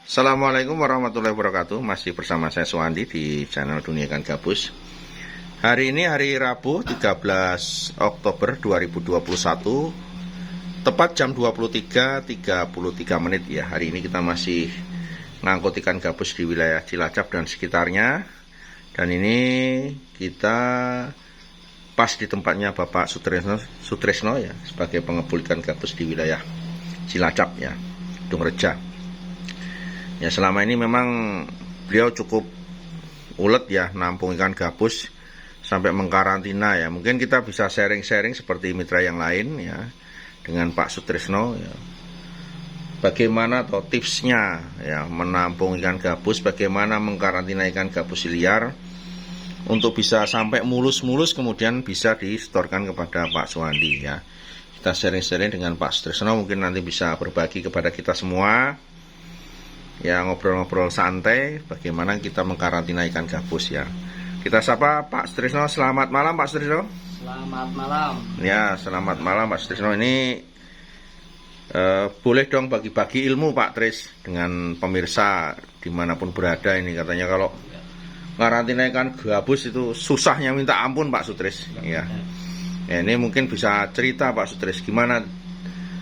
Assalamualaikum warahmatullahi wabarakatuh. Masih bersama saya Suwandi di channel Dunia Ikan Gabus. Hari ini hari Rabu 13 Oktober 2021, tepat jam 23.33 menit ya. Hari ini kita masih ngangkut ikan gabus di wilayah Cilacap dan sekitarnya. Dan ini kita pas di tempatnya Bapak Sutresno ya, sebagai pengepul ikan gabus di wilayah Cilacap ya, Dungreja. Ya, selama ini memang beliau cukup ulet ya, nampung ikan gabus sampai mengkarantina ya. Mungkin kita bisa sharing-sharing seperti mitra yang lain ya, dengan Pak Sutresno ya. Bagaimana atau tipsnya ya menampung ikan gabus, bagaimana mengkarantina ikan gabus liar untuk bisa sampai mulus-mulus kemudian bisa distorkan kepada Pak Suwandi ya. Kita sharing-sharing dengan Pak Sutresno, mungkin nanti bisa berbagi kepada kita semua ya, ngobrol-ngobrol santai bagaimana kita mengkarantina ikan gabus ya. Kita sapa Pak Sutresno. Selamat malam Pak Sutresno. Selamat malam. Ya, selamat malam Pak Sutresno. Ini boleh dong bagi-bagi ilmu Pak Tris dengan pemirsa dimanapun berada. Ini katanya kalau karantina ikan gabus itu susahnya minta ampun Pak Sutris ya. Ya, ini mungkin bisa cerita Pak Sutris gimana.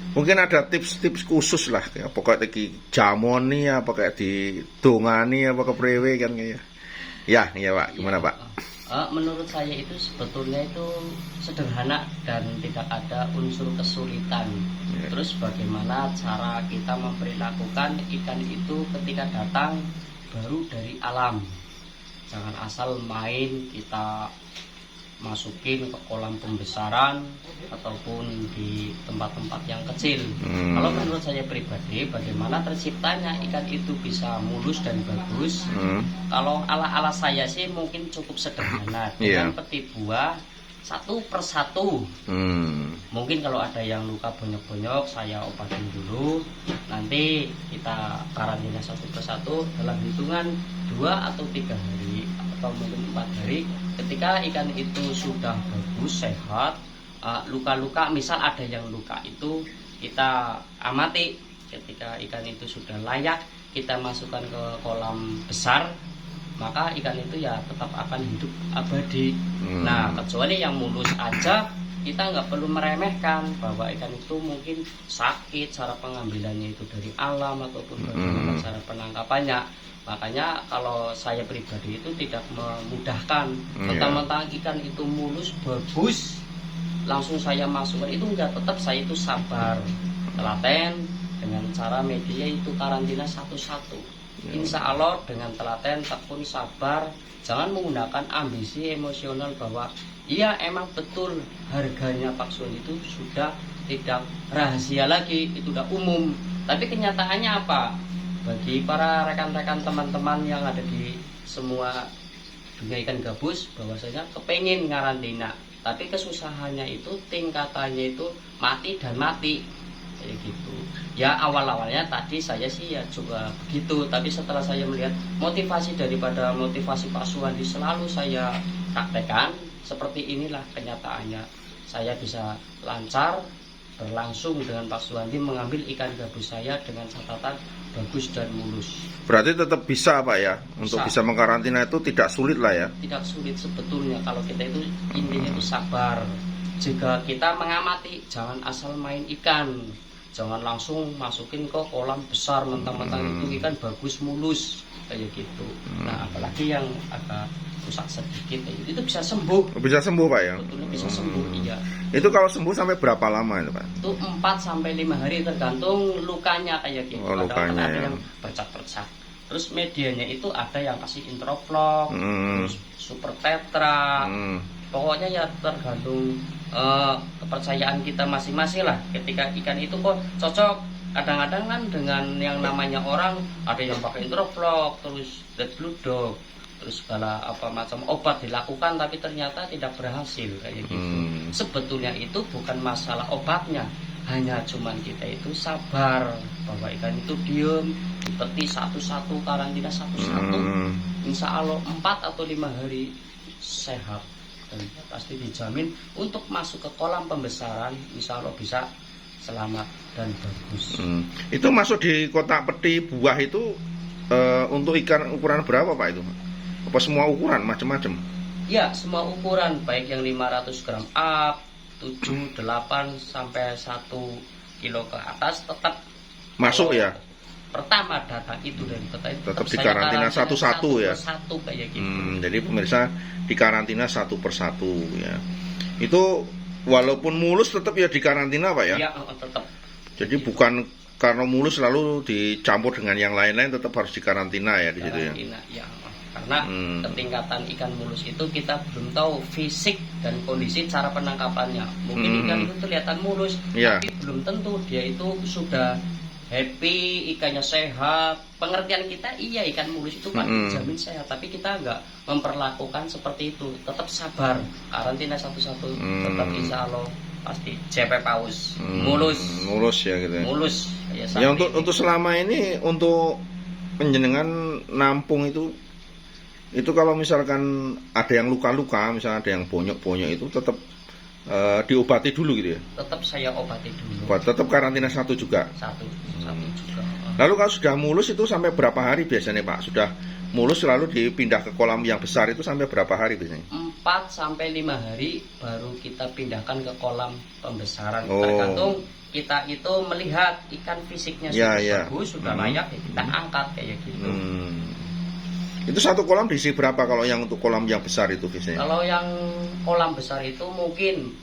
Mungkin ada tips-tips khusus lah, ya, pokoknya di jamoni ya, pokoknya di dongani ya, pokoknya prewe kan ya. Ya Pak, gimana Pak? Menurut saya itu sebetulnya itu sederhana dan tidak ada unsur kesulitan. Ya. Terus bagaimana cara kita memperlakukan ikan itu ketika datang baru dari alam. Jangan asal main kita masukin ke kolam pembesaran ataupun di tempat-tempat yang kecil. Kalau menurut saya pribadi, bagaimana terciptanya ikan itu bisa mulus dan bagus. Kalau ala-ala saya sih mungkin cukup sederhana dengan peti buah satu persatu. Mungkin kalau ada yang luka bonyok-bonyok saya obatin dulu. Nanti kita karantina satu persatu dalam hitungan 2 atau 3 hari atau mungkin 4 hari. Ketika ikan itu sudah bagus, sehat, luka-luka, misal ada yang luka itu kita amati. Ketika ikan itu sudah layak, kita masukkan ke kolam besar, maka ikan itu ya tetap akan hidup abadi. Nah, kecuali yang mulus aja, kita nggak perlu meremehkan bahwa ikan itu mungkin sakit, cara pengambilannya itu dari alam ataupun bagaimana cara penangkapannya. Makanya kalau saya pribadi itu tidak memudahkan mentang-mentang ikan itu mulus bagus langsung saya masukkan, itu enggak. Tetap saya itu sabar, telaten dengan cara media itu karantina satu-satu. Insya Allah dengan telaten, tekun, sabar, jangan menggunakan ambisi emosional bahwa iya emang betul harganya Pak Sun itu sudah tidak rahasia lagi, itu udah umum. Tapi kenyataannya apa? Bagi para rekan-rekan teman-teman yang ada di semua dunia ikan gabus, bahwasanya kepengen ngarantina, tapi kesusahannya itu tingkatannya itu mati dan mati kayak gitu. Ya awal-awalnya tadi saya sih ya coba begitu, tapi setelah saya melihat motivasi daripada motivasi Pak Suwandi selalu saya praktekkan, seperti inilah kenyataannya. Saya bisa lancar berlangsung dengan Pak Suwandi mengambil ikan gabus saya dengan catatan bagus dan mulus. Berarti tetap bisa Pak ya, untuk bisa mengkarantina itu tidak sulit lah ya? Tidak sulit sebetulnya kalau kita itu intinya itu sabar. Jika kita mengamati, jangan asal main ikan, jangan langsung masukin ke kolam besar mentang-mentang itu ikan bagus mulus kayak gitu. Nah apalagi yang agak rusak sedikit itu bisa sembuh. Bisa sembuh Pak ya? Betulnya bisa sembuh, iya. Itu kalau sembuh sampai berapa lama itu Pak? Itu 4-5 hari tergantung lukanya kayak gitu. Lukanya ada ya. yang bercak-bercak. Terus medianya itu ada yang kasih Introfloc, terus Super Tetra. Pokoknya ya tergantung kepercayaan kita masing-masing lah. Ketika ikan itu kok cocok, kadang-kadang kan dengan yang namanya orang ada yang pakai Introfloc, terus Red Blue Dog, terus segala apa macam obat dilakukan tapi ternyata tidak berhasil kayak gitu. Sebetulnya itu bukan masalah obatnya, hanya cuman kita itu sabar bahwa ikan itu diem, dipeti satu-satu, karantina satu-satu. Insya Allah 4 atau 5 hari sehat dan pasti dijamin untuk masuk ke kolam pembesaran. Insya Allah bisa selamat dan bagus. Itu masuk di kotak peti buah itu untuk ikan ukuran berapa Pak itu? Apa semua ukuran macam-macam? Ya, semua ukuran, baik yang 500 gram up, 7, 8 sampai 1 kilo ke atas tetap Masuk ya? Pertama datang itu dari kota itu Tetap saya dikarantina satu-satu ya? Satu kayak gitu. Jadi pemirsa dikarantina satu persatu ya. Itu walaupun mulus tetap ya dikarantina Pak ya? Iya, tetap. Jadi bukan karena mulus lalu dicampur dengan yang lain-lain, tetap harus dikarantina ya di situ ya? Ya, karena ketingkatan ikan mulus itu kita belum tahu fisik dan kondisi cara penangkapannya. Mungkin ikan itu kelihatan mulus, tapi belum tentu dia itu sudah happy, ikannya sehat. Pengertian kita iya ikan mulus itu pasti jamin sehat, tapi kita nggak memperlakukan seperti itu. Tetap sabar, karantina satu-satu, tetap insya Allah pasti JP paus, mulus ya gitu ya. Mulus ya untuk selama ini untuk penjenengan nampung itu kalau misalkan ada yang luka-luka, misalnya ada yang bonyok-bonyok itu tetap diobati dulu gitu ya? Tetap saya obati dulu. Tetap karantina satu juga? Satu juga. Lalu kalau sudah mulus itu sampai berapa hari biasanya Pak? Sudah mulus lalu dipindah ke kolam yang besar itu sampai berapa hari biasanya? 4 sampai 5 hari baru kita pindahkan ke kolam pembesaran. Tergantung kita itu melihat ikan fisiknya sudah bagus, sudah layak, ya kita angkat kayak gitu. Itu satu kolam diisi berapa kalau yang untuk kolam yang besar itu biasanya? Kalau yang kolam besar itu mungkin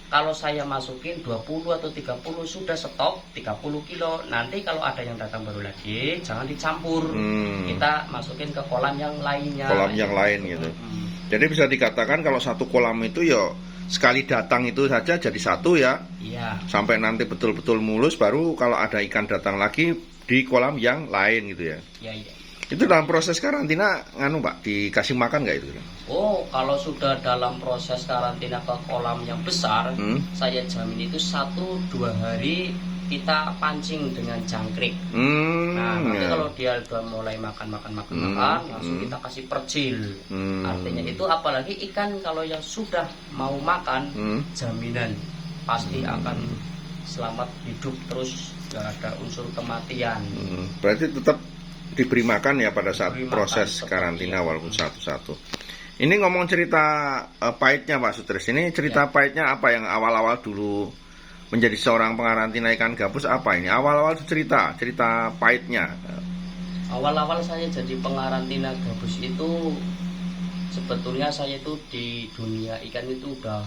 kalau saya masukin 20 atau 30 sudah stok 30 kilo. Nanti kalau ada yang datang baru lagi jangan dicampur. Kita masukin ke kolam yang lainnya. Kolam yang lain gitu. Jadi bisa dikatakan kalau satu kolam itu ya sekali datang itu saja jadi satu ya. Iya. Sampai nanti betul-betul mulus baru kalau ada ikan datang lagi di kolam yang lain gitu ya. Iya. Itu dalam proses karantina Pak dikasih makan nggak itu? Oh, kalau sudah dalam proses karantina ke kolam yang besar, saya jamin itu 1-2 hari kita pancing dengan jangkrik. Nah, nanti kalau dia udah mulai makan, langsung kita kasih percil. Artinya itu apalagi ikan kalau yang sudah mau makan, jaminan pasti akan selamat hidup terus, gak ada unsur kematian. Berarti tetap diberi makan ya pada saat proses karantina walaupun satu-satu. Ini ngomong cerita pahitnya Pak Sutris. Ini cerita pahitnya apa yang awal-awal dulu menjadi seorang pengarantina ikan gabus apa ini? Awal-awal cerita pahitnya. Awal-awal saya jadi pengarantina gabus itu sebetulnya saya itu di dunia ikan itu udah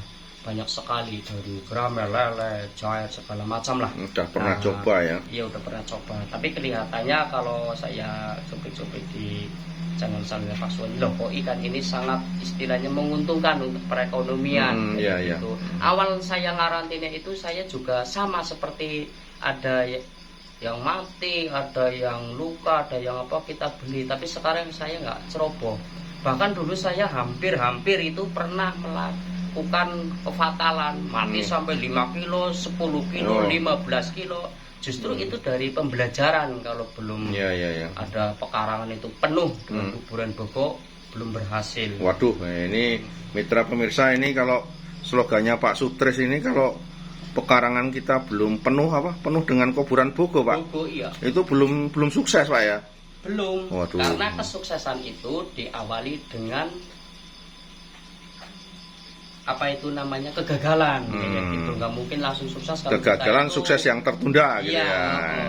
banyak sekali, dari gramel, lele, jair, segala macam lah. Udah pernah coba ya? Iya udah pernah coba. Tapi kelihatannya kalau saya copik-copik di channel saya Pak Suwandi, loh kok ikan ini sangat istilahnya menguntungkan untuk perekonomian. Gitu. Awal saya ngarantina itu saya juga sama seperti ada yang mati, ada yang luka, ada yang apa kita beli. Tapi sekarang saya nggak ceroboh. Bahkan dulu saya hampir itu pernah melakukan kefatalan, mati sampai 5 kilo, 10 kilo, 15 kilo. Justru itu dari pembelajaran. Kalau belum ada pekarangan itu penuh dengan kuburan bogok, belum berhasil. Waduh, ini mitra pemirsa, ini kalau slogannya Pak Sutris ini kalau pekarangan kita belum penuh penuh dengan kuburan bogok Pak. Bogok, iya. Itu belum sukses Pak ya? Belum. Waduh. Karena kesuksesan itu diawali dengan apa itu namanya kegagalan, gitu. Nggak mungkin langsung sukses kalau kegagalan itu, sukses yang tertunda gitu ya.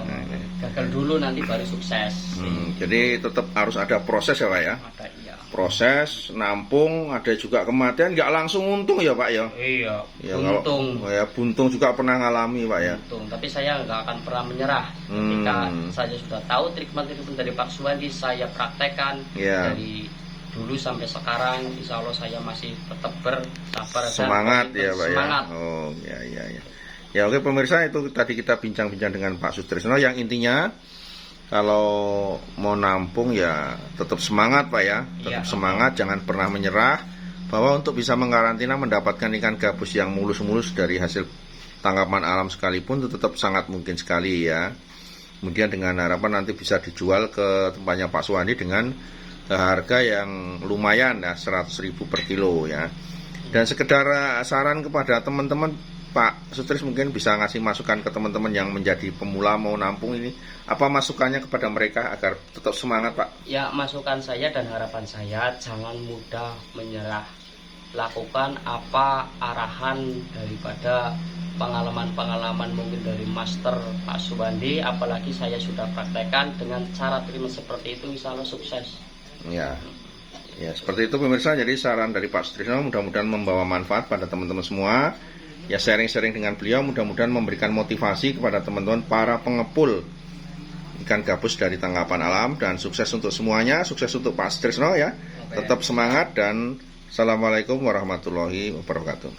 Gagal dulu nanti baru sukses. Jadi tetap harus ada proses ya Pak ya. Ada, iya. Proses nampung, ada juga kematian, nggak langsung untung ya Pak ya. Iya. Ya, buntung. Buntung juga pernah ngalami Pak ya. Buntung, tapi saya nggak akan pernah menyerah. Ketika saya sudah tahu trik-trik dari Pak Suwandi, saya praktekkan dari dulu sampai sekarang, insya Allah saya masih tetap bersabar semangat ya Pak semangat. Ya. Oh ya. Ya oke pemirsa, itu tadi kita bincang-bincang dengan Pak Sutrisno yang intinya kalau mau nampung ya tetap semangat Pak ya, tetap semangat, jangan pernah menyerah, bahwa untuk bisa mengkarantina mendapatkan ikan gabus yang mulus-mulus dari hasil tangkapan alam sekalipun itu tetap sangat mungkin sekali ya. Kemudian dengan harapan nanti bisa dijual ke tempatnya Pak Suwandi dengan harga yang lumayan ya, 100.000 per kilo ya. Dan sekedar saran kepada teman-teman Pak Sutris mungkin bisa ngasih masukan ke teman-teman yang menjadi pemula mau nampung ini. Apa masukannya kepada mereka agar tetap semangat, Pak? Ya, masukan saya dan harapan saya, jangan mudah menyerah. Lakukan apa arahan daripada pengalaman-pengalaman mungkin dari Master Pak Suwandi, apalagi saya sudah praktekkan dengan cara treatment seperti itu, insya Allah sukses. Ya, ya seperti itu pemirsa. Jadi saran dari Pak Sutrisno mudah-mudahan membawa manfaat pada teman-teman semua. Ya, sharing-sharing dengan beliau mudah-mudahan memberikan motivasi kepada teman-teman para pengepul ikan gabus dari tangkapan alam, dan sukses untuk semuanya, sukses untuk Pak Sutrisno ya. Tetap semangat dan assalamualaikum warahmatullahi wabarakatuh.